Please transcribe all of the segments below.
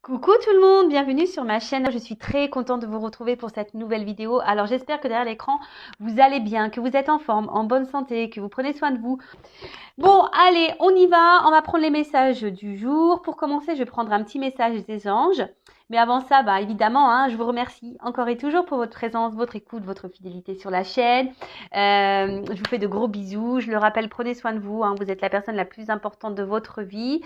Coucou tout le monde, bienvenue sur ma chaîne. Je suis très contente de vous retrouver pour cette nouvelle vidéo. Alors j'espère que derrière l'écran, vous allez bien, que vous êtes en forme, en bonne santé, que vous prenez soin de vous. Bon, allez, on y va. On va prendre les messages du jour. Pour commencer, je vais prendre un petit message des anges. Mais avant ça, évidemment, je vous remercie encore et toujours pour votre présence, votre écoute, votre fidélité sur la chaîne. Je vous fais de gros bisous. Je le rappelle, prenez soin de vous. Vous êtes la personne la plus importante de votre vie.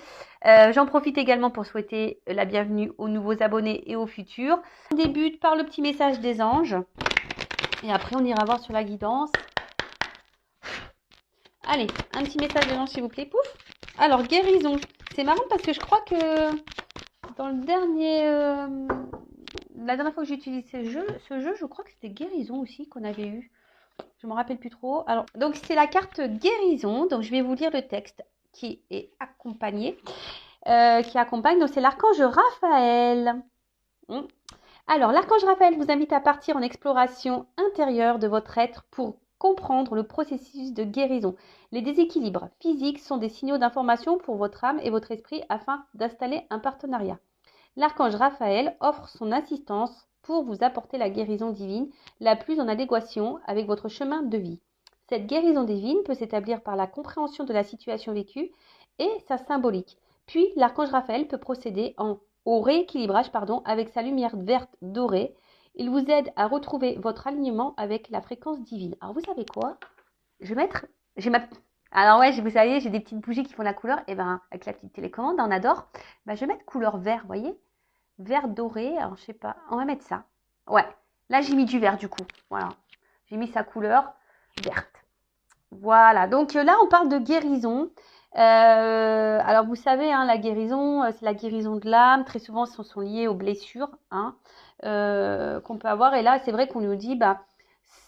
J'en profite également pour souhaiter la bienvenue aux nouveaux abonnés et aux futurs. On débute par le petit message des anges. Et après, on ira voir sur la guidance. Allez, un petit message des anges, s'il vous plaît. Pouf. Alors, guérison. C'est marrant parce que je crois que dans le dernier... la dernière fois que j'ai utilisé ce jeu, je crois que c'était guérison aussi qu'on avait eu. Je ne me rappelle plus trop. Alors, donc, c'est la carte guérison. Donc, je vais vous lire le texte qui est accompagné. Qui accompagne. Donc, c'est l'archange Raphaël. Alors, l'archange Raphaël vous invite à partir en exploration intérieure de votre être pour comprendre le processus de guérison. Les déséquilibres physiques sont des signaux d'information pour votre âme et votre esprit afin d'installer un partenariat. L'archange Raphaël offre son assistance pour vous apporter la guérison divine la plus en adéquation avec votre chemin de vie. Cette guérison divine peut s'établir par la compréhension de la situation vécue et sa symbolique. Puis, l'archange Raphaël peut procéder au rééquilibrage avec sa lumière verte dorée. Il vous aide à retrouver votre alignement avec la fréquence divine. Alors, vous savez quoi? Je vais mettre... Alors ouais, vous savez, j'ai des petites bougies qui font la couleur. Et avec la petite télécommande, on adore. Je vais mettre couleur vert, vous voyez? Vert doré. Alors, je sais pas. On va mettre ça. Ouais. Là, j'ai mis du vert, du coup. Voilà. J'ai mis sa couleur verte. Voilà. Donc là, on parle de guérison. Alors, vous savez, la guérison, c'est la guérison de l'âme. Très souvent, ce sont liées aux blessures qu'on peut avoir. Et là, c'est vrai qu'on nous dit,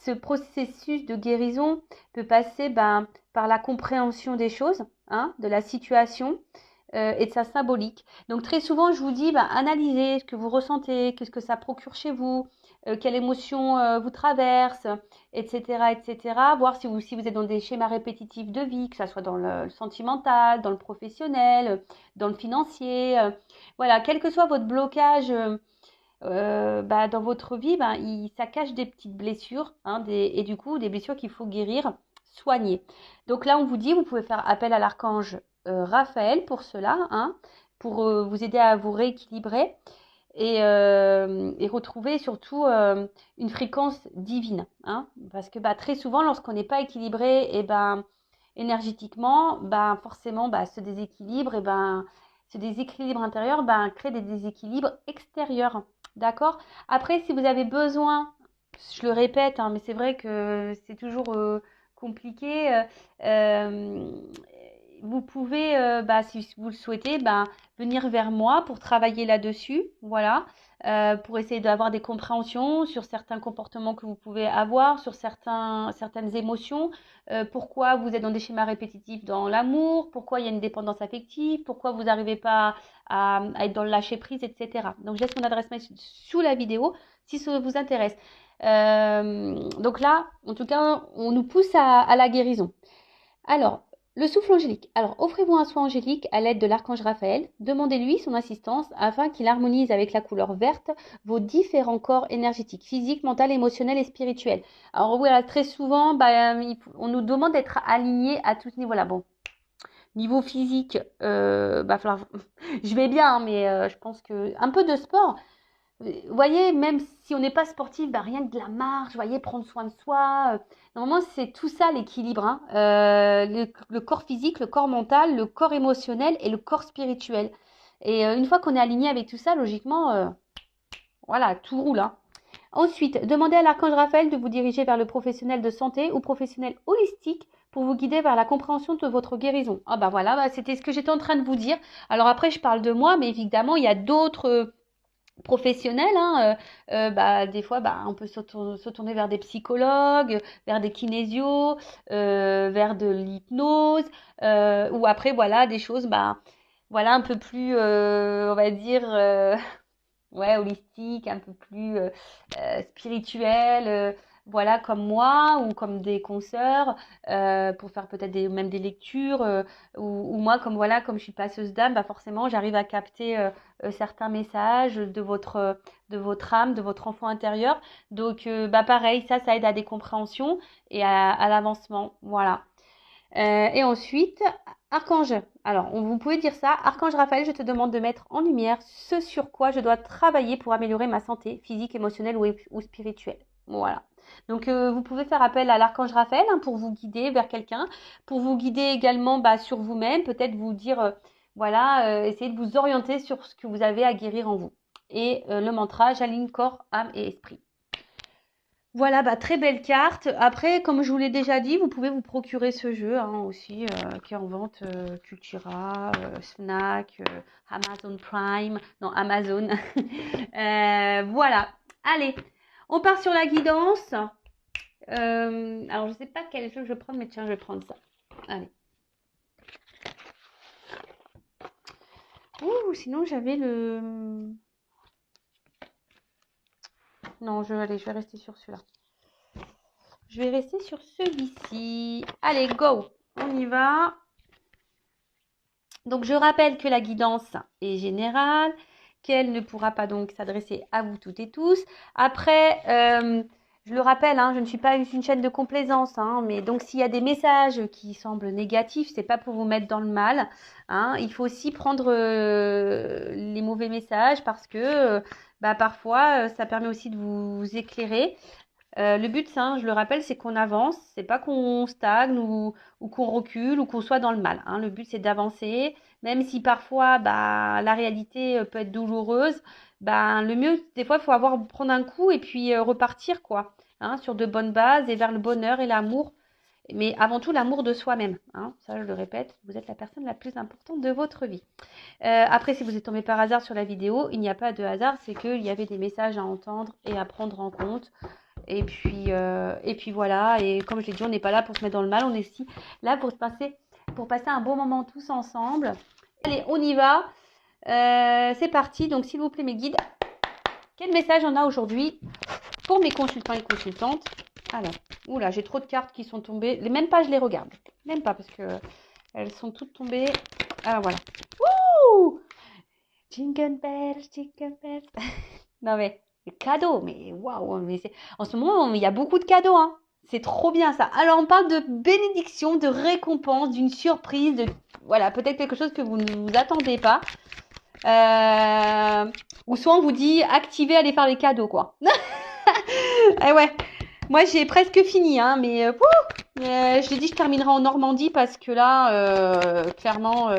ce processus de guérison peut passer par la compréhension des choses, de la situation et de sa symbolique. Donc, très souvent, je vous dis, analysez ce que vous ressentez, qu'est-ce que ça procure chez vous, quelle émotion vous traverse, etc., etc. Voir si vous êtes dans des schémas répétitifs de vie, que ce soit dans le sentimental, dans le professionnel, dans le financier. Voilà, quel que soit votre blocage dans votre vie, ça cache des petites blessures et du coup des blessures qu'il faut guérir, soigner. Donc là, on vous dit, vous pouvez faire appel à l'archange Raphaël pour cela, pour vous aider à vous rééquilibrer et retrouver surtout une fréquence divine, parce que très souvent, lorsqu'on n'est pas équilibré, énergétiquement, forcément, ce déséquilibre, ce déséquilibre intérieur crée des déséquilibres extérieurs. D'accord? Après, si vous avez besoin, je le répète, mais c'est vrai que c'est toujours compliqué. Vous pouvez, si vous le souhaitez, venir vers moi pour travailler là-dessus. Voilà. Pour essayer d'avoir des compréhensions sur certains comportements que vous pouvez avoir, sur certaines émotions, pourquoi vous êtes dans des schémas répétitifs dans l'amour, pourquoi il y a une dépendance affective, pourquoi vous n'arrivez pas à être dans le lâcher-prise, etc. Donc, je laisse mon adresse mail sous la vidéo si ça vous intéresse. Donc là, en tout cas, on nous pousse à la guérison. Alors, le souffle angélique. Alors, offrez-vous un soin angélique à l'aide de l'archange Raphaël. Demandez-lui son assistance afin qu'il harmonise avec la couleur verte vos différents corps énergétiques, physiques, mental, émotionnel et spirituel. Alors, voilà, très souvent, on nous demande d'être alignés à tout ce niveau-là. Bon, niveau physique, je vais bien, mais je pense que un peu de sport. Vous voyez, même si on n'est pas sportif, rien que de la marche, voyez, prendre soin de soi. Normalement, c'est tout ça l'équilibre. Le corps physique, le corps mental, le corps émotionnel et le corps spirituel. Et une fois qu'on est aligné avec tout ça, logiquement, voilà, tout roule. Ensuite, demandez à l'archange Raphaël de vous diriger vers le professionnel de santé ou professionnel holistique pour vous guider vers la compréhension de votre guérison. Voilà, c'était ce que j'étais en train de vous dire. Alors après, je parle de moi, mais évidemment, il y a d'autres professionnels, des fois on peut se tourner vers des psychologues, vers des kinésios, vers de l'hypnose, ou après voilà des choses voilà un peu plus on va dire ouais, holistique, un peu plus spirituel, voilà, comme moi ou comme des consoeurs, pour faire peut-être même des lectures, ou moi, comme voilà, comme je suis passeuse d'âme, bah forcément, j'arrive à capter certains messages de votre âme, de votre enfant intérieur. Donc, bah pareil, ça aide à des compréhensions et à l'avancement. Voilà. Et ensuite, Archange. Alors, vous pouvez dire ça. Archange Raphaël, je te demande de mettre en lumière ce sur quoi je dois travailler pour améliorer ma santé physique, émotionnelle ou spirituelle. Voilà. Donc, vous pouvez faire appel à l'archange Raphaël hein, pour vous guider vers quelqu'un, pour vous guider également sur vous-même, peut-être vous dire, voilà, essayez de vous orienter sur ce que vous avez à guérir en vous. Et le mantra, j'aligne corps, âme et esprit. Voilà, bah, très belle carte. Après, comme je vous l'ai déjà dit, vous pouvez vous procurer ce jeu hein, aussi, qui est en vente Cultura, Fnac, Amazon Prime, non Amazon. Voilà. Allez, on part sur la guidance. Alors, je ne sais pas quel jeu je vais prendre, mais tiens, je vais prendre ça. Allez. Ouh, sinon j'avais le... Non, je vais rester sur celui-là. Je vais rester sur celui-ci. Allez, go. On y va. Donc, je rappelle que la guidance est générale, qu'elle ne pourra pas donc s'adresser à vous toutes et tous. Après, je le rappelle, hein, je ne suis pas une chaîne de complaisance, hein, mais donc s'il y a des messages qui semblent négatifs, c'est pas pour vous mettre dans le mal. Hein, il faut aussi prendre les mauvais messages parce que bah, parfois, ça permet aussi de vous éclairer. Le but, je le rappelle, c'est qu'on avance, c'est pas qu'on stagne ou qu'on recule ou qu'on soit dans le mal. Hein. Le but, c'est d'avancer, même si parfois bah, la réalité peut être douloureuse. Bah, le mieux, des fois, il faut prendre un coup et puis repartir quoi, hein, sur de bonnes bases et vers le bonheur et l'amour. Mais avant tout, l'amour de soi-même. Hein. Ça, je le répète, vous êtes la personne la plus importante de votre vie. Après, si vous êtes tombé par hasard sur la vidéo, il n'y a pas de hasard, c'est qu'il y avait des messages à entendre et à prendre en compte. Et puis voilà, et comme je l'ai dit, on n'est pas là pour se mettre dans le mal, on est ici là pour passer un bon moment tous ensemble. Allez, on y va. C'est parti. Donc, s'il vous plaît, mes guides, quel message on a aujourd'hui pour mes consultants et consultantes? Alors, oula, j'ai trop de cartes qui sont tombées. Même pas, je les regarde. Même pas, parce que elles sont toutes tombées. Alors, voilà. Wouh! Jingle bells, jingle bells. Non, mais... cadeaux, mais waouh, mais en ce moment, il y a beaucoup de cadeaux, hein. C'est trop bien ça. Alors, on parle de bénédiction, de récompense, d'une surprise, de voilà, peut-être quelque chose que vous ne vous attendez pas. Ou soit on vous dit activez, allez faire les cadeaux, quoi. Eh ouais, moi j'ai presque fini, hein, mais je l'ai dit, je terminerai en Normandie parce que là, clairement,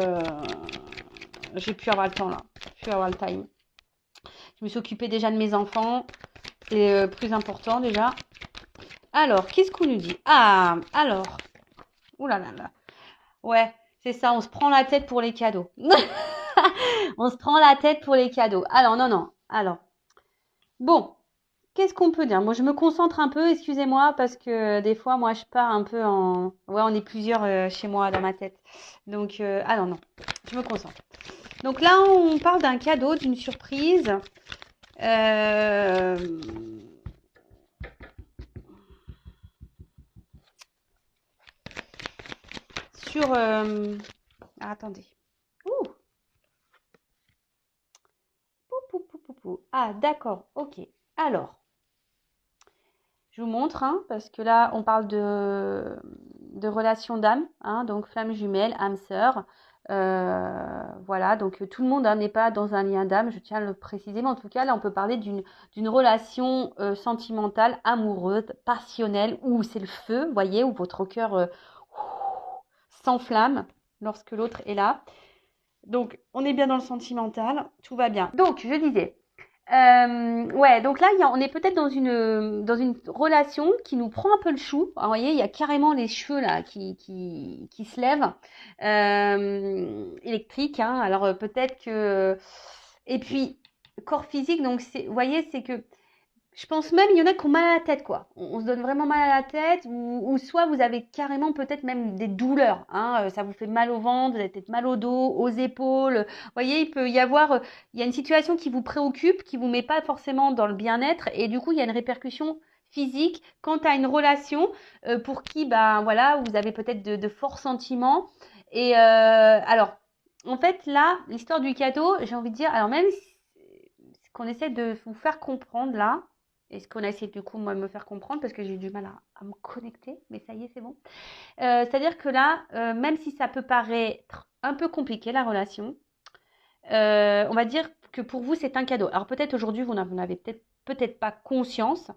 j'ai pu avoir le temps là, pu avoir le time. Je me suis occupée déjà de mes enfants. C'est plus important déjà. Alors, qu'est-ce qu'on nous dit? Ah, alors. Ouh là là là. Ouais, c'est ça, on se prend la tête pour les cadeaux. On se prend la tête pour les cadeaux. Alors, non. Alors, bon, qu'est-ce qu'on peut dire? Moi, je me concentre un peu, excusez-moi, parce que des fois, moi, je pars un peu en... Ouais, on est plusieurs chez moi dans ma tête. Donc, alors non, je me concentre. Donc là, on parle d'un cadeau, d'une surprise. Sur... attendez. Ouh. Ah, d'accord, ok. Alors, je vous montre, hein, parce que là, on parle de relation d'âme, hein, donc flamme jumelle, âme sœur. Voilà, donc tout le monde n'est pas dans un lien d'âme, je tiens à le préciser, mais en tout cas, là, on peut parler d'une relation sentimentale, amoureuse, passionnelle, où c'est le feu, vous voyez, où votre cœur s'enflamme lorsque l'autre est là. Donc, on est bien dans le sentimental, tout va bien. Donc, je disais, ouais, donc là, on est peut-être dans une relation qui nous prend un peu le chou. Alors, vous voyez, il y a carrément les cheveux là qui se lèvent, électriques. Hein. Alors, peut-être que... Et puis, corps physique, donc, vous voyez, c'est que... Je pense même, il y en a qui ont mal à la tête, quoi. On se donne vraiment mal à la tête, ou soit vous avez carrément peut-être même des douleurs. Hein, ça vous fait mal au ventre, vous avez peut-être mal au dos, aux épaules. Vous voyez, il peut y avoir, il y a une situation qui vous préoccupe, qui vous met pas forcément dans le bien-être, et du coup, il y a une répercussion physique quant à une relation pour qui, ben voilà, vous avez peut-être de forts sentiments. Et alors, en fait, là, l'histoire du cadeau, j'ai envie de dire, alors même ce qu'on essaie de vous faire comprendre là, et ce qu'on a essayé du coup, moi, de me faire comprendre, parce que j'ai eu du mal à me connecter, mais ça y est, c'est bon. C'est-à-dire que là, même si ça peut paraître un peu compliqué, la relation, on va dire que pour vous, c'est un cadeau. Alors peut-être aujourd'hui, vous n'en avez peut-être pas conscience.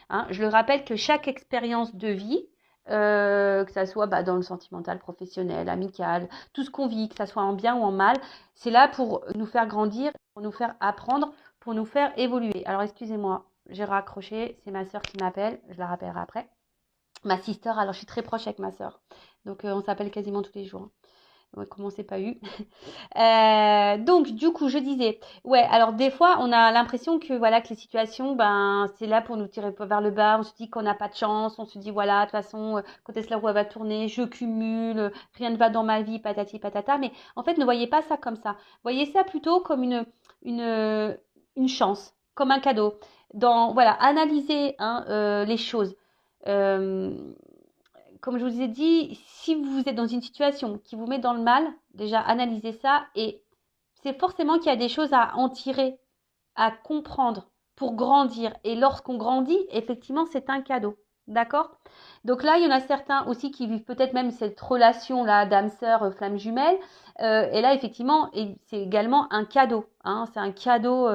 Hein. Je le rappelle que chaque expérience de vie, que ça soit bah, dans le sentimental, professionnel, amical, tout ce qu'on vit, que ça soit en bien ou en mal, c'est là pour nous faire grandir, pour nous faire apprendre, pour nous faire évoluer. Alors excusez-moi, j'ai raccroché, c'est ma sœur qui m'appelle, je la rappellerai après. Ma sister, alors je suis très proche avec ma sœur, donc on s'appelle quasiment tous les jours. Ouais, comment c'est pas eu. Donc du coup je disais, ouais, alors des fois on a l'impression que voilà que les situations, ben c'est là pour nous tirer vers le bas. On se dit qu'on n'a pas de chance, on se dit voilà de toute façon quand est-ce que la roue va tourner, je cumule, rien ne va dans ma vie, patati patata. Mais en fait ne voyez pas ça comme ça. Voyez ça plutôt comme une une chance, comme un cadeau. Dans voilà, analysez hein, les choses. Euh, Comme je vous ai dit, si vous êtes dans une situation qui vous met dans le mal, déjà analysez ça et c'est forcément qu'il y a des choses à en tirer, à comprendre pour grandir. Et lorsqu'on grandit, effectivement, c'est un cadeau. D'accord? Donc là, il y en a certains aussi qui vivent peut-être même cette relation-là d'âme-sœur, flamme jumelle. Et là, effectivement, c'est également un cadeau. Hein, c'est un cadeau,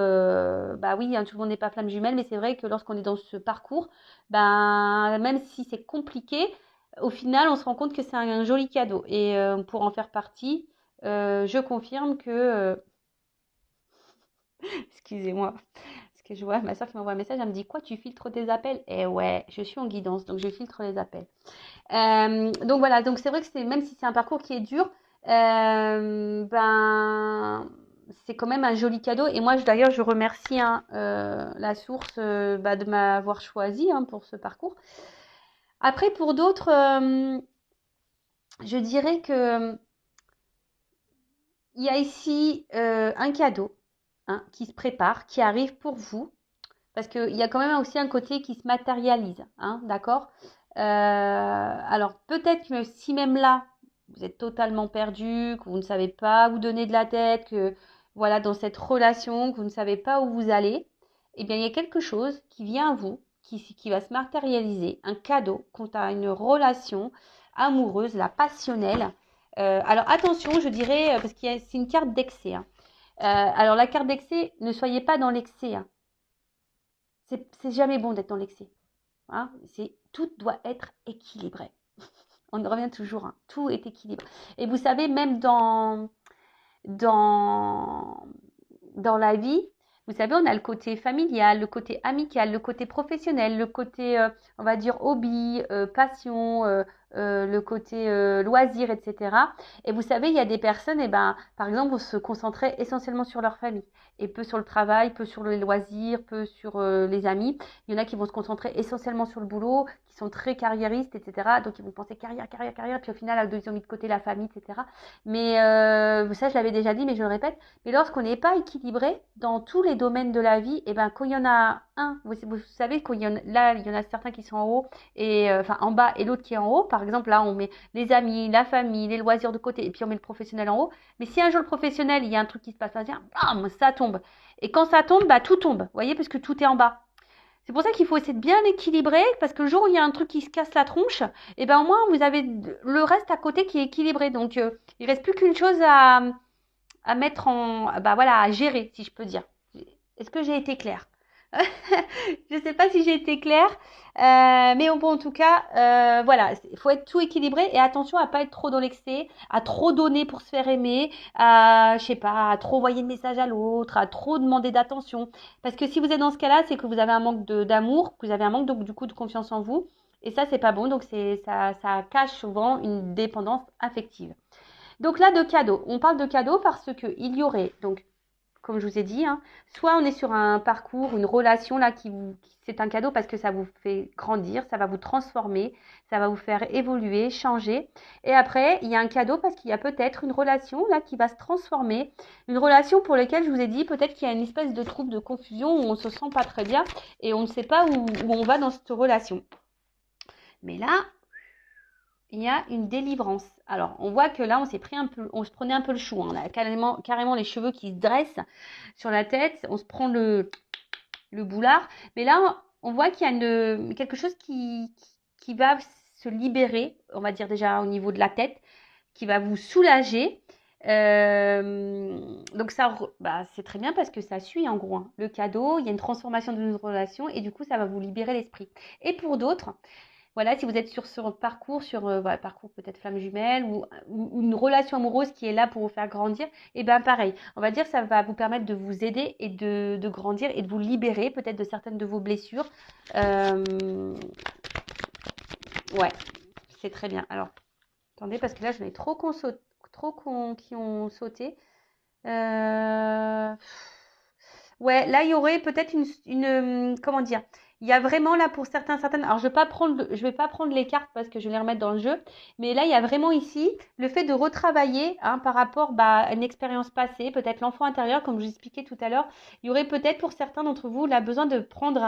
bah oui, hein, tout le monde n'est pas flamme jumelle, mais c'est vrai que lorsqu'on est dans ce parcours, ben, même si c'est compliqué, au final, on se rend compte que c'est un joli cadeau. Et pour en faire partie, je confirme que excusez-moi, parce que je vois ma soeur qui m'envoie un message, elle me dit quoi, tu filtres tes appels? Eh ouais, je suis en guidance, donc je filtre les appels. Donc voilà, donc c'est vrai que c'est même si c'est un parcours qui est dur, ben c'est quand même un joli cadeau. Et moi, d'ailleurs, je remercie hein, la source bah, de m'avoir choisi hein, pour ce parcours. Après, pour d'autres, je dirais que il y a ici un cadeau hein, qui se prépare, qui arrive pour vous. Parce qu'il y a quand même aussi un côté qui se matérialise, hein, d'accord? Alors peut-être que si même là, vous êtes totalement perdu, que vous ne savez pas où donner de la tête, que voilà, dans cette relation, que vous ne savez pas où vous allez, eh bien il y a quelque chose qui vient à vous, qui va se matérialiser, un cadeau quant à une relation amoureuse, la passionnelle. Alors attention, je dirais, parce que c'est une carte d'excès. Hein. Alors la carte d'excès, ne soyez pas dans l'excès. Hein. C'est jamais bon d'être dans l'excès. Hein. Tout doit être équilibré. On revient toujours, hein. Tout est équilibré. Et vous savez, même dans, dans la vie, vous savez, on a le côté familial, le côté amical, le côté professionnel, le côté, on va dire, hobby, passion, le côté loisir, etc. Et vous savez, il y a des personnes, eh ben, par exemple, vont se concentrer essentiellement sur leur famille et peu sur le travail, peu sur les loisirs, peu sur les amis. Il y en a qui vont se concentrer essentiellement sur le boulot, qui sont très carriéristes, etc. Donc, ils vont penser carrière, carrière, carrière, puis au final, ils ont mis de côté la famille, etc. Mais ça, je l'avais déjà dit, mais je le répète. Mais lorsqu'on n'est pas équilibré dans tous les domaines de la vie, et ben quand il y en a un, vous savez qu'il y en là, il y en a certains qui sont en haut et enfin en bas et l'autre qui est en haut. Par exemple, là, on met les amis, la famille, les loisirs de côté et puis on met le professionnel en haut. Mais si un jour le professionnel, il y a un truc qui se passe, bam, ça tombe. Et quand ça tombe, bah tout tombe. Vous voyez, parce que tout est en bas. C'est pour ça qu'il faut essayer de bien équilibrer, parce que le jour où il y a un truc qui se casse la tronche, et ben au moins vous avez le reste à côté qui est équilibré. Donc il reste plus qu'une chose à mettre en, bah voilà, à gérer, si je peux dire. Est-ce que j'ai été claire? Je ne sais pas si j'ai été claire, mais bon, en tout cas, voilà, il faut être tout équilibré et attention à pas être trop dans l'excès, à trop donner pour se faire aimer, à, je sais pas, à trop envoyer de messages à l'autre, à trop demander d'attention. Parce que si vous êtes dans ce cas-là, c'est que vous avez un manque d'amour, que vous avez un manque donc, du coup de confiance en vous, et ça, c'est pas bon, donc ça cache souvent une dépendance affective. Donc là, de cadeaux. On parle de cadeaux parce qu'il y aurait donc comme je vous ai dit, hein. Soit on est sur un parcours, une relation là c'est un cadeau parce que ça vous fait grandir, ça va vous transformer, ça va vous faire évoluer, changer. Et après, il y a un cadeau parce qu'il y a peut-être une relation là qui va se transformer, une relation pour laquelle je vous ai dit peut-être qu'il y a une espèce de trouble, de confusion où on se sent pas très bien et on ne sait pas où on va dans cette relation. Mais là, il y a une délivrance. Alors, on voit que là, on se prenait un peu le chou. On a carrément les cheveux qui se dressent sur la tête. On se prend le boulard. Mais là, on voit qu'il y a quelque chose qui va se libérer, on va dire déjà au niveau de la tête, qui va vous soulager. Donc ça, c'est très bien parce que ça suit en gros, hein. Le cadeau, il y a une transformation de notre relation et du coup, ça va vous libérer l'esprit. Et pour d'autres, voilà, si vous êtes sur ce parcours, parcours peut-être flamme jumelle ou une relation amoureuse qui est là pour vous faire grandir, et bien pareil, on va dire que ça va vous permettre de vous aider et de grandir et de vous libérer peut-être de certaines de vos blessures. Ouais, c'est très bien. Alors, attendez, parce que là, j'en ai trop qui ont sauté. Ouais, là, il y aurait peut-être comment dire, il y a vraiment là pour certaines. Alors, je vais pas prendre les cartes parce que je vais les remettre dans le jeu. Mais là, il y a vraiment ici le fait de retravailler hein, par rapport à une expérience passée, peut-être l'enfant intérieur, comme je vous expliquais tout à l'heure. Il y aurait peut-être pour certains d'entre vous là besoin de prendre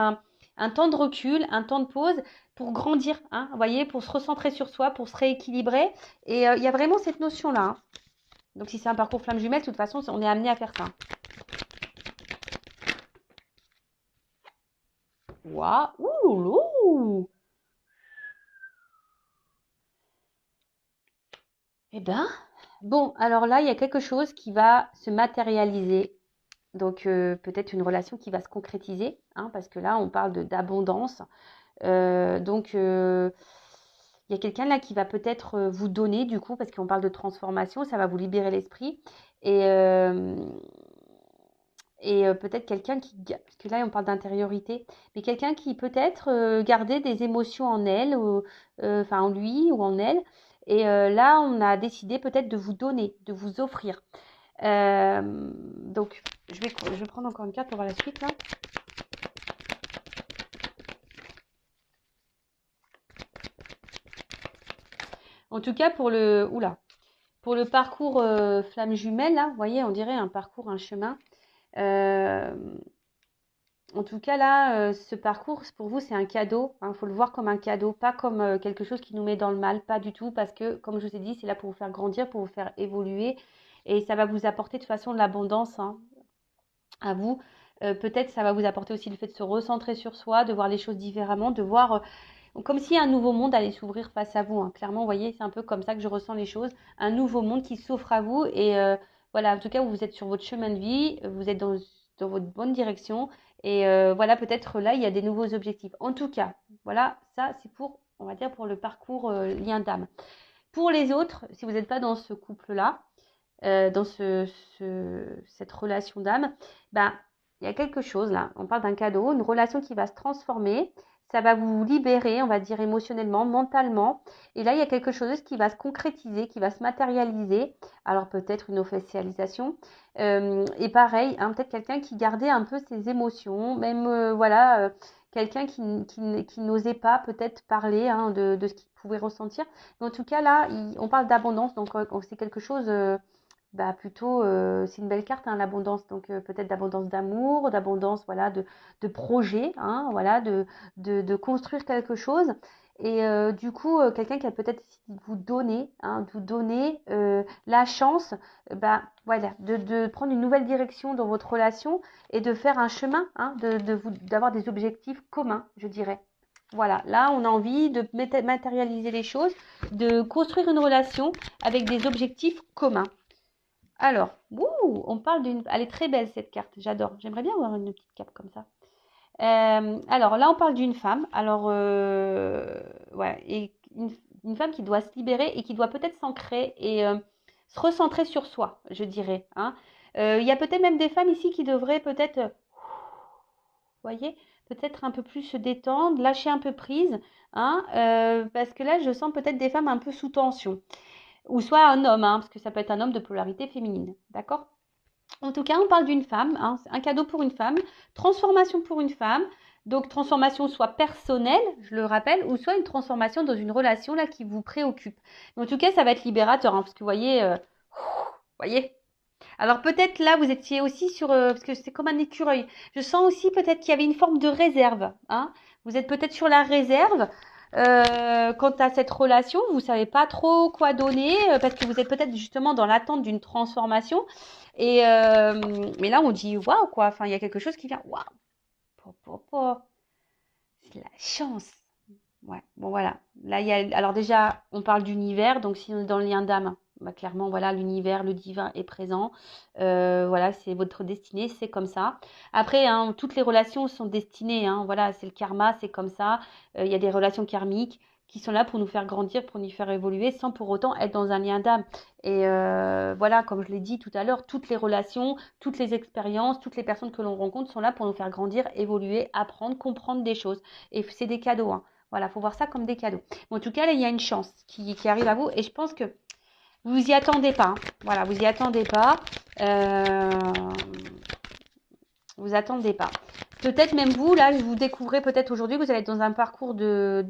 un temps de recul, un temps de pause pour grandir, hein, vous voyez, pour se recentrer sur soi, pour se rééquilibrer. Et il y a vraiment cette notion-là. Hein. Donc, si c'est un parcours flamme jumelle, de toute façon, on est amené à faire ça. Waouh, ouloulou. Eh ben, bon, alors là, il y a quelque chose qui va se matérialiser. Donc, peut-être une relation qui va se concrétiser, hein, parce que là, on parle d'abondance. Donc, il y a quelqu'un là qui va peut-être vous donner, du coup, parce qu'on parle de transformation, ça va vous libérer l'esprit. Et, peut-être quelqu'un parce que là on parle d'intériorité, mais quelqu'un qui peut-être gardait des émotions en elle, ou, enfin en lui ou en elle, et là on a décidé peut-être de vous donner, de vous offrir. Donc je vais prendre encore une carte pour voir la suite là. En tout cas pour le parcours flamme jumelle là, vous voyez, on dirait un parcours, un chemin. En tout cas, là, ce parcours, pour vous, c'est un cadeau. Il faut le voir comme un cadeau, pas comme quelque chose qui nous met dans le mal, pas du tout, parce que, comme je vous ai dit, c'est là pour vous faire grandir, pour vous faire évoluer, et ça va vous apporter de toute façon de l'abondance hein, à vous. Peut-être ça va vous apporter aussi le fait de se recentrer sur soi, de voir les choses différemment, de voir comme si un nouveau monde allait s'ouvrir face à vous. Hein. Clairement, vous voyez, c'est un peu comme ça que je ressens les choses. Un nouveau monde qui s'offre à vous, et voilà, en tout cas, vous êtes sur votre chemin de vie, vous êtes dans votre bonne direction. Et voilà, peut-être là, il y a des nouveaux objectifs. En tout cas, voilà, ça, c'est pour, on va dire, pour le parcours lien d'âme. Pour les autres, si vous n'êtes pas dans ce couple-là, dans cette relation d'âme, ben, il y a quelque chose là. On parle d'un cadeau, une relation qui va se transformer. Ça va vous libérer, on va dire, émotionnellement, mentalement. Et là, il y a quelque chose qui va se concrétiser, qui va se matérialiser. Alors, peut-être une officialisation. Et pareil, hein, peut-être quelqu'un qui gardait un peu ses émotions, même, voilà, quelqu'un qui n'osait pas peut-être parler hein, de ce qu'il pouvait ressentir. Mais en tout cas, là, on parle d'abondance, donc c'est quelque chose plutôt, c'est une belle carte, hein, l'abondance. Donc peut-être d'abondance d'amour, d'abondance voilà, de projets, hein, voilà, de construire quelque chose. Et du coup, quelqu'un qui a peut-être décidé de vous donner la chance voilà, de prendre une nouvelle direction dans votre relation et de faire un chemin, hein, d'avoir des objectifs communs, je dirais. Voilà, là on a envie de matérialiser les choses, de construire une relation avec des objectifs communs. Alors, on parle d'une... Elle est très belle cette carte, j'adore. J'aimerais bien avoir une petite cape comme ça. Alors là, on parle d'une femme. Alors, ouais, et une femme qui doit se libérer et qui doit peut-être s'ancrer et se recentrer sur soi, je dirais. Hein. Il y a peut-être même des femmes ici qui devraient peut-être, vous voyez, peut-être un peu plus se détendre, lâcher un peu prise. Hein, parce que là, je sens peut-être des femmes un peu sous tension. Ou soit un homme, hein, parce que ça peut être un homme de polarité féminine. D'accord ? En tout cas, on parle d'une femme, hein, un cadeau pour une femme, transformation pour une femme. Donc, transformation soit personnelle, je le rappelle, ou soit une transformation dans une relation là qui vous préoccupe. Mais en tout cas, ça va être libérateur, hein, parce que vous voyez. Alors peut-être là, vous étiez aussi sur, parce que c'est comme un écureuil. Je sens aussi peut-être qu'il y avait une forme de réserve, hein. Vous êtes peut-être sur la réserve quant à cette relation. Vous savez pas trop quoi donner parce que vous êtes peut-être justement dans l'attente d'une transformation. Et mais là, on dit waouh quoi. Enfin, il y a quelque chose qui vient. Waouh, c'est la chance. Ouais, bon voilà. Là, il y a, alors déjà, on parle d'univers, donc si on est dans le lien d'âme, bah, clairement, voilà, l'univers, le divin est présent. Voilà, c'est votre destinée, c'est comme ça. Après, hein, toutes les relations sont destinées, hein, voilà, c'est le karma, c'est comme ça. Il y a des relations karmiques qui sont là pour nous faire grandir, pour nous faire évoluer, sans pour autant être dans un lien d'âme. Et voilà, comme je l'ai dit tout à l'heure, toutes les relations, toutes les expériences, toutes les personnes que l'on rencontre sont là pour nous faire grandir, évoluer, apprendre, comprendre des choses. Et c'est des cadeaux, hein. Voilà, il faut voir ça comme des cadeaux. Mais en tout cas, là, il y a une chance qui arrive à vous. Et je pense que vous y attendez pas, hein. Voilà, vous y attendez pas. Euh, vous attendez pas. Peut-être même vous, là, vous découvrez peut-être aujourd'hui que vous allez être dans un parcours de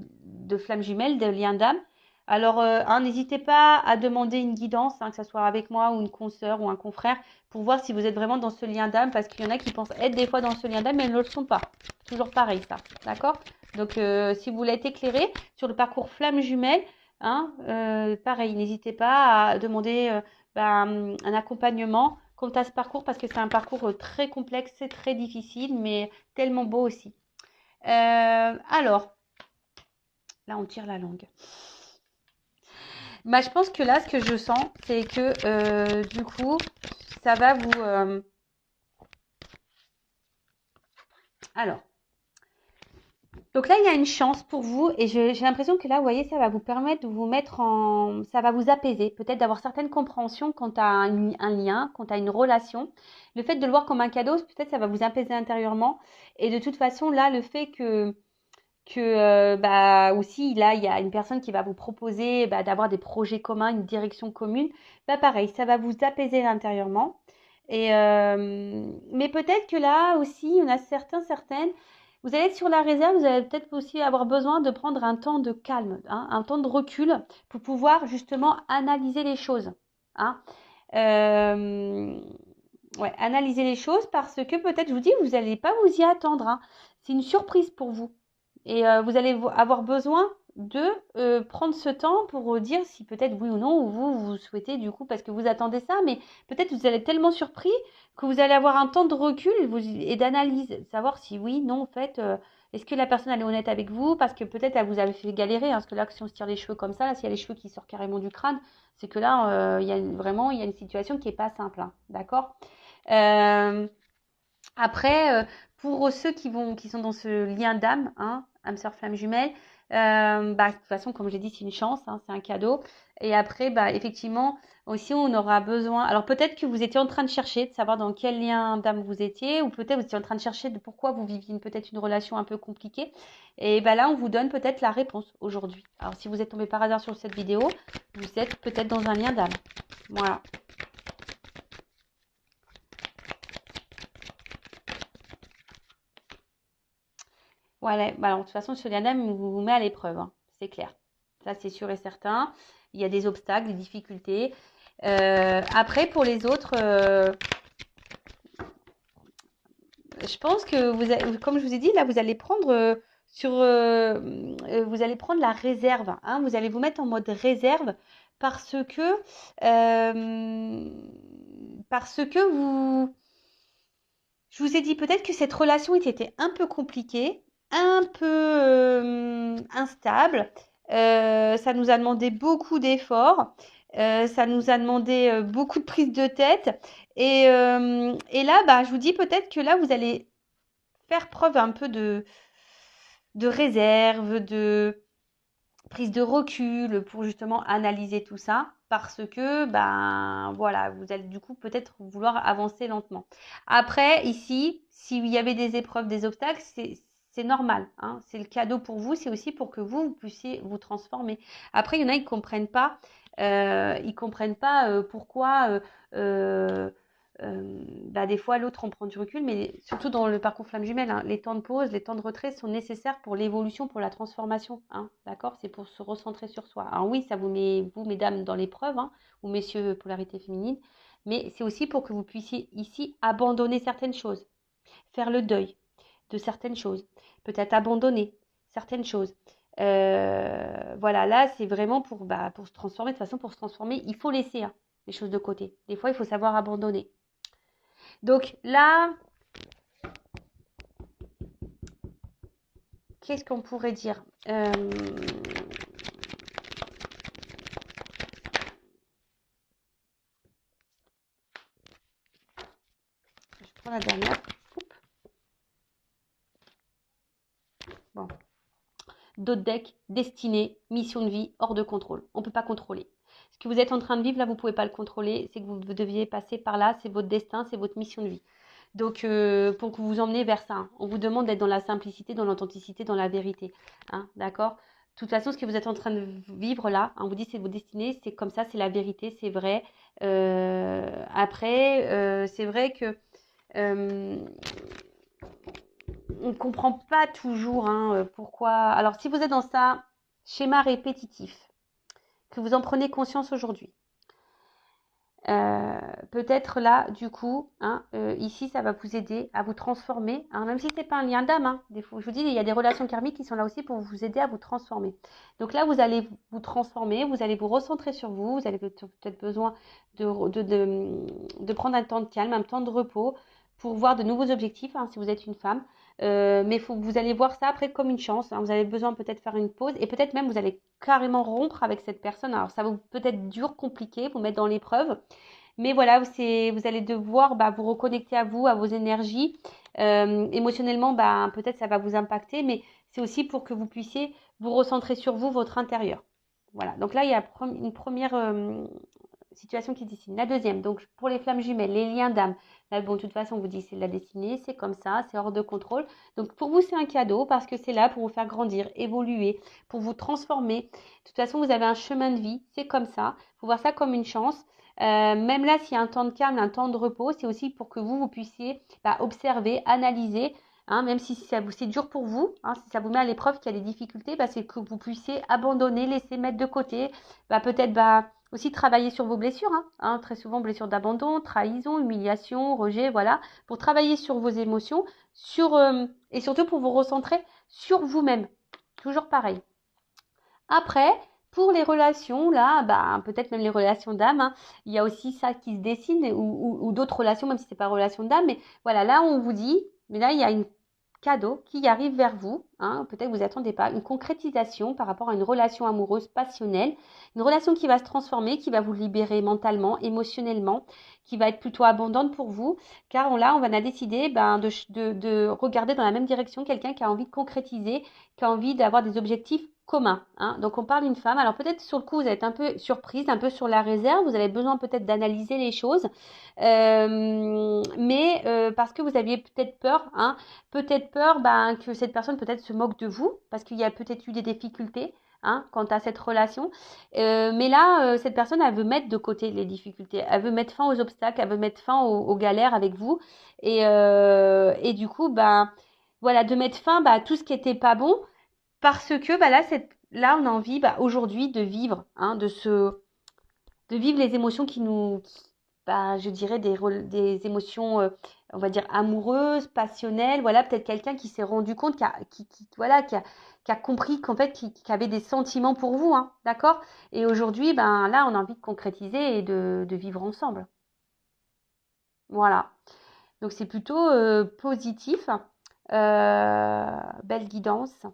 flamme jumelle, de lien d'âme. Alors, hein, n'hésitez pas à demander une guidance, hein, que ce soit avec moi ou une consoeur ou un confrère, pour voir si vous êtes vraiment dans ce lien d'âme, parce qu'il y en a qui pensent être des fois dans ce lien d'âme, mais elles ne le sont pas. Toujours pareil, ça. D'accord? Donc, si vous voulez être éclairé sur le parcours flamme jumelle, hein, pareil, n'hésitez pas à demander un accompagnement quant à ce parcours, parce que c'est un parcours très complexe, c'est très difficile, mais tellement beau aussi. Alors, là, on tire la langue. Bah, je pense que là, ce que je sens, c'est que du coup, ça va vous... Alors, donc là, il y a une chance pour vous et j'ai l'impression que là, vous voyez, ça va vous permettre de vous mettre en... Ça va vous apaiser, peut-être d'avoir certaines compréhensions quant à un lien, quant à une relation. Le fait de le voir comme un cadeau, peut-être ça va vous apaiser intérieurement. Et de toute façon, là, le fait que bah aussi là il y a une personne qui va vous proposer d'avoir des projets communs, une direction commune, bah pareil, ça va vous apaiser intérieurement. Et mais peut-être que là aussi, on a certaines, vous allez être sur la réserve, vous allez peut-être aussi avoir besoin de prendre un temps de calme, hein, un temps de recul pour pouvoir justement analyser les choses, hein. Euh, ouais, analyser les choses parce que peut-être, je vous dis, vous n'allez pas vous y attendre, hein. C'est une surprise pour vous. Et vous allez avoir besoin de prendre ce temps pour dire si peut-être oui ou non, ou vous souhaitez du coup, parce que vous attendez ça, mais peut-être vous allez être tellement surpris que vous allez avoir un temps de recul et d'analyse, savoir si oui, non, en fait, est-ce que la personne elle est honnête avec vous, parce que peut-être elle vous avait fait galérer, hein, parce que là, si on se tire les cheveux comme ça, là, s'il y a les cheveux qui sortent carrément du crâne, c'est que là, vraiment, il y a une situation qui n'est pas simple, hein, d'accord. euh, Après, pour ceux qui sont dans ce lien d'âme, hein, âme sœur flamme jumelle, de toute façon, comme j'ai dit, c'est une chance, hein, c'est un cadeau. Et après, effectivement, aussi, on aura besoin. Alors, peut-être que vous étiez en train de chercher, de savoir dans quel lien d'âme vous étiez, ou peut-être vous étiez en train de chercher de pourquoi vous viviez peut-être une relation un peu compliquée. Et là, on vous donne peut-être la réponse aujourd'hui. Alors, si vous êtes tombé par hasard sur cette vidéo, vous êtes peut-être dans un lien d'âme. Voilà. Ouais, alors, de toute façon, ce lien d'âme vous met à l'épreuve, hein, c'est clair. Ça, c'est sûr et certain. Il y a des obstacles, des difficultés. Après, pour les autres, je pense que comme je vous ai dit, là, vous allez prendre vous allez prendre la réserve, hein. Vous allez vous mettre en mode réserve parce que euh, je vous ai dit peut-être que cette relation était un peu compliquée, un peu instable. Ça nous a demandé beaucoup d'efforts. Ça nous a demandé beaucoup de prise de tête. Et là, je vous dis peut-être que là, vous allez faire preuve un peu de réserve, de prise de recul pour justement analyser tout ça parce que voilà, vous allez du coup peut-être vouloir avancer lentement. Après ici, s'il y avait des épreuves, des obstacles, c'est normal, hein. C'est le cadeau pour vous, c'est aussi pour que vous puissiez vous transformer. Après, il y en a ils comprennent pas pourquoi des fois l'autre on prend du recul, mais surtout dans le parcours flamme jumelle, hein, les temps de pause, les temps de retrait sont nécessaires pour l'évolution, pour la transformation, hein, d'accord? C'est pour se recentrer sur soi. Alors oui, ça vous met, vous mesdames, dans l'épreuve, hein, ou messieurs, polarité féminine, mais c'est aussi pour que vous puissiez ici abandonner certaines choses, faire le deuil de certaines choses, peut-être abandonner certaines choses. Voilà, là c'est vraiment pour se transformer. De toute façon, pour se transformer, il faut laisser, hein, les choses de côté. Des fois, il faut savoir abandonner. Donc là, qu'est-ce qu'on pourrait dire? Je prends la dernière. Oups. Bon. D'autres decks, destinée, mission de vie, hors de contrôle. On ne peut pas contrôler. Ce que vous êtes en train de vivre, là, vous ne pouvez pas le contrôler. C'est que vous deviez passer par là. C'est votre destin, c'est votre mission de vie. Donc, pour que vous emmenez vers ça, hein, on vous demande d'être dans la simplicité, dans l'authenticité, dans la vérité. Hein, d'accord? De toute façon, ce que vous êtes en train de vivre là, hein, on vous dit c'est votre destinée, c'est comme ça, c'est la vérité, c'est vrai. Après, c'est vrai que on ne comprend pas toujours, hein, pourquoi. Alors, si vous êtes dans ça, schéma répétitif, que vous en prenez conscience aujourd'hui, peut-être là, du coup, hein, ici, ça va vous aider à vous transformer, hein, même si ce n'est pas un lien d'âme. Hein, je vous dis, il y a des relations karmiques qui sont là aussi pour vous aider à vous transformer. Donc là, vous allez vous transformer, vous allez vous recentrer sur vous, vous avez peut-être besoin de prendre un temps de calme, un temps de repos pour voir de nouveaux objectifs, hein, si vous êtes une femme. Mais vous allez voir ça après comme une chance. Hein, vous avez besoin peut-être faire une pause et peut-être même vous allez carrément rompre avec cette personne. Alors ça va peut-être dur, compliqué, vous mettre dans l'épreuve. Mais voilà, vous allez devoir vous reconnecter à vous, à vos énergies. Émotionnellement, peut-être ça va vous impacter, mais c'est aussi pour que vous puissiez vous recentrer sur vous, votre intérieur. Voilà, donc là, il y a une première situation qui se dessine. La deuxième, donc pour les flammes jumelles, les liens d'âme. Là, bon, de toute façon, on vous dit c'est de la destinée, c'est comme ça, c'est hors de contrôle. Donc pour vous, c'est un cadeau parce que c'est là pour vous faire grandir, évoluer, pour vous transformer. De toute façon, vous avez un chemin de vie, c'est comme ça. Il faut voir ça comme une chance. Même là, s'il y a un temps de calme, un temps de repos, c'est aussi pour que vous puissiez observer, analyser. Hein, même si c'est dur pour vous, hein, si ça vous met à l'épreuve, qu'il y a des difficultés, c'est que vous puissiez abandonner, laisser mettre de côté, peut-être aussi travailler sur vos blessures, hein, très souvent blessures d'abandon, trahison, humiliation, rejet, voilà, pour travailler sur vos émotions, et surtout pour vous recentrer sur vous-même. Toujours pareil. Après, pour les relations, là, peut-être même les relations d'âme, hein, il y a aussi ça qui se dessine, ou d'autres relations, même si c'est pas relation d'âme, mais voilà, là on vous dit, mais là il y a une cadeau qui arrive vers vous, hein, peut-être que vous attendez pas, une concrétisation par rapport à une relation amoureuse passionnelle, une relation qui va se transformer, qui va vous libérer mentalement, émotionnellement, qui va être plutôt abondante pour vous, car là on va décider de regarder dans la même direction quelqu'un qui a envie de concrétiser, qui a envie d'avoir des objectifs communs. Hein. Donc on parle d'une femme, alors peut-être sur le coup vous êtes un peu surprise, un peu sur la réserve, vous avez besoin peut-être d'analyser les choses, mais parce que vous aviez peut-être peur, hein, que cette personne peut-être se moque de vous, parce qu'il y a peut-être eu des difficultés, hein, quant à cette relation. Mais là, cette personne, elle veut mettre de côté les difficultés, elle veut mettre fin aux obstacles, elle veut mettre fin aux galères avec vous, et du coup, voilà, de mettre fin à tout ce qui n'était pas bon, parce que là, on a envie aujourd'hui de vivre, hein, de vivre les émotions qui nous, je dirais des émotions, on va dire amoureuses, passionnelles. Voilà, peut-être quelqu'un qui s'est rendu compte, qui a compris qu'en fait, qui avait des sentiments pour vous, hein, d'accord? Et aujourd'hui, là, on a envie de concrétiser et de vivre ensemble. Voilà. Donc c'est plutôt positif, belle guidance.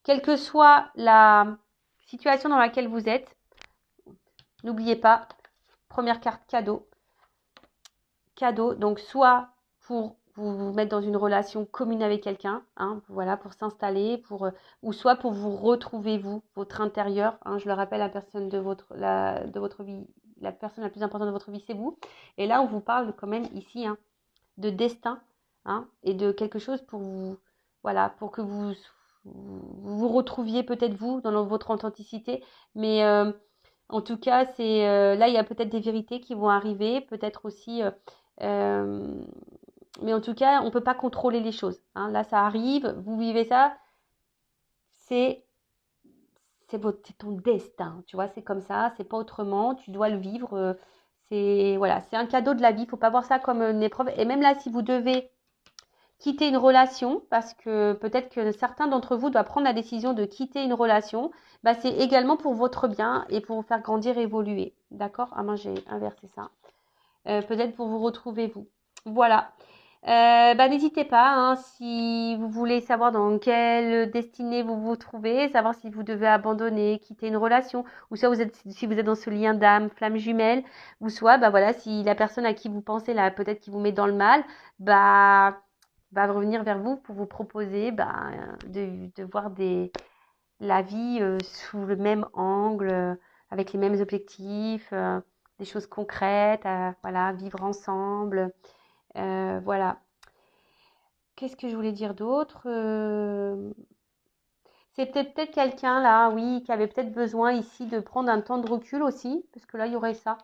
Quelle que soit la situation dans laquelle vous êtes, n'oubliez pas, première carte cadeau. Cadeau, donc soit pour vous mettre dans une relation commune avec quelqu'un, hein, voilà, pour s'installer, ou soit pour vous retrouver vous, votre intérieur. Hein, je le rappelle, la personne de votre vie, la personne la plus importante de votre vie, c'est vous. Et là, on vous parle quand même ici, hein, de destin, hein, et de quelque chose pour vous, voilà, pour que vous retrouviez peut-être vous dans votre authenticité, mais en tout cas, là, il y a peut-être des vérités qui vont arriver, peut-être aussi Mais en tout cas, on ne peut pas contrôler les choses. Hein. Là, ça arrive, vous vivez ça, c'est ton destin, tu vois, c'est comme ça, c'est pas autrement, tu dois le vivre. C'est voilà, c'est un cadeau de la vie, il faut pas voir ça comme une épreuve. Et même là, si vous devez quitter une relation, parce que peut-être que certains d'entre vous doivent prendre la décision de quitter une relation, bah, c'est également pour votre bien et pour vous faire grandir, évoluer. D'accord? Ah, moi, j'ai inversé ça. Peut-être pour vous retrouver, vous. Voilà. Bah, n'hésitez pas, hein, si vous voulez savoir dans quelle destinée vous vous trouvez, savoir si vous devez abandonner, quitter une relation, ou soit si vous êtes dans ce lien d'âme, flamme jumelle, ou soit, bah voilà, si la personne à qui vous pensez là, peut-être qui vous met dans le mal, bah va revenir vers vous pour vous proposer de voir la vie sous le même angle, avec les mêmes objectifs, des choses concrètes, voilà, vivre ensemble. Voilà. Qu'est-ce que je voulais dire d'autre C'est peut-être quelqu'un là, oui, qui avait peut-être besoin ici de prendre un temps de recul aussi, parce que là, il y aurait ça.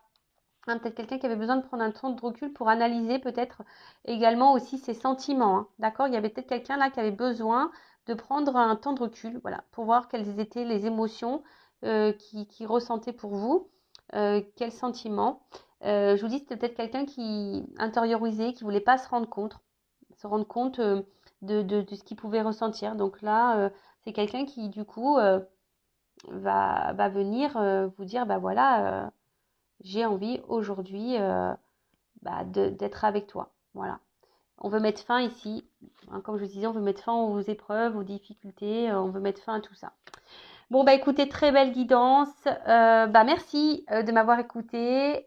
Hein, peut-être quelqu'un qui avait besoin de prendre un temps de recul pour analyser peut-être également aussi ses sentiments. Hein. D'accord? Il y avait peut-être quelqu'un là qui avait besoin de prendre un temps de recul, voilà, pour voir quelles étaient les émotions qu'il ressentait pour vous, quels sentiments. Je vous dis, c'était peut-être quelqu'un qui intériorisait, qui voulait pas se rendre compte de ce qu'il pouvait ressentir. Donc là, c'est quelqu'un qui du coup va venir vous dire, bah voilà. J'ai envie aujourd'hui d'être avec toi. Voilà. On veut mettre fin ici, hein, comme je vous disais, on veut mettre fin aux épreuves, aux difficultés, on veut mettre fin à tout ça. Bon, bah écoutez, très belle guidance. Merci de m'avoir écouté.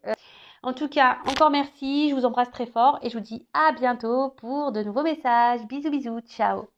En tout cas, encore merci, je vous embrasse très fort et je vous dis à bientôt pour de nouveaux messages. Bisous, bisous, ciao.